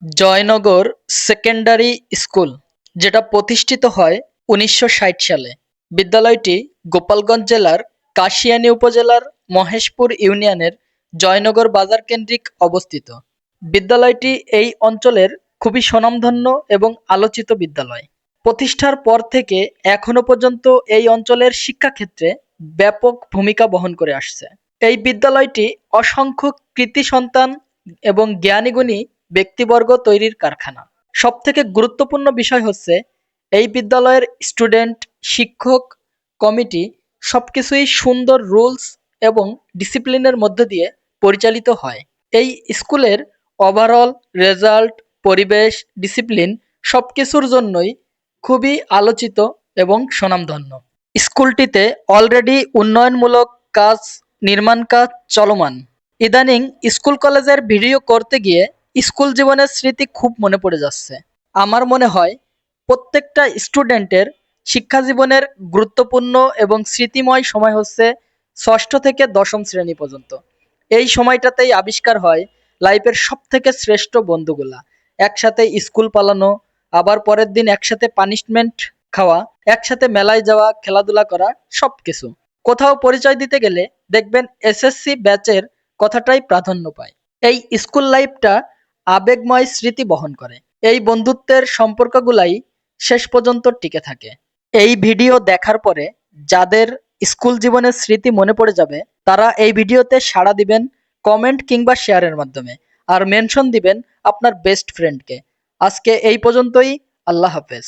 Joynagar secondary school, যেটা প্রতিষ্ঠিত হয় ১৯৬০ সালে। বিদ্যালয়টি গোপালগঞ্জ জেলার কাশিয়ানী উপজেলার মহেশপুর ইউনিয়নের জয়নগর বাজার কেন্দ্রিক অবস্থিত। বিদ্যালয়টি এই অঞ্চলের খুবই স্বনামধন্য এবং আলোচিত বিদ্যালয়। প্রতিষ্ঠার পর থেকে এখনো পর্যন্ত এই অঞ্চলের শিক্ষাক্ষেত্রে ব্যাপক ভূমিকা বহন করে আসছে। এই বিদ্যালয়টি অসংখ্য কৃতি সন্তান এবং জ্ঞানীগুণী ব্যক্তিবর্গ তৈরির কারখানা। সবথেকে গুরুত্বপূর্ণ বিষয় হচ্ছে এই বিদ্যালয়ের স্টুডেন্ট, শিক্ষক, কমিটি সবকিছুই সুন্দর রুলস এবং ডিসিপ্লিনের মধ্য দিয়ে পরিচালিত হয়। এই স্কুলের ওভারঅল রেজাল্ট, পরিবেশ, ডিসিপ্লিন সবকিছুর জন্যই খুবই আলোচিত এবং স্বনামধন্য। স্কুলটিতে অলরেডি উন্নয়নমূলক কাজ, নির্মাণ কাজ চলমান। ইদানিং স্কুল কলেজের ভিডিও করতে গিয়ে স্কুল জীবনের স্মৃতি খুব মনে পড়ে যাচ্ছে। আমার মনে হয় প্রত্যেকটা স্টুডেন্টের শিক্ষা জীবনের গুরুত্বপূর্ণ এবং স্মৃতিময় সময় হচ্ছে ষষ্ঠ থেকে দশম শ্রেণী পর্যন্ত। এই সময়টাতেই আবিষ্কার হয় লাইফের সব থেকে শ্রেষ্ঠ বন্ধুগুলা। একসাথে স্কুল পালানো, আবার পরের দিন একসাথে পানিশমেন্ট খাওয়া, একসাথে মেলায় যাওয়া, খেলাধুলা করা, সবকিছু। কোথাও পরিচয় দিতে গেলে দেখবেন এসএসসি ব্যাচের কথাটাই প্রাধান্য পায়। এই স্কুল লাইফটা আবেগময় স্মৃতি বহন করে। এই বন্ধুত্বের সম্পর্কগুলাই শেষ পর্যন্ত টিকে থাকে। এই ভিডিও দেখার পরে যাদের স্কুল জীবনের স্মৃতি মনে পড়ে যাবে, তারা এই ভিডিওতে সাড়া দিবেন কমেন্ট কিংবা শেয়ারের মাধ্যমে, আর মেনশন দিবেন আপনার বেস্ট ফ্রেন্ডকে। আজকে এই পর্যন্তই। আল্লাহ হাফেজ।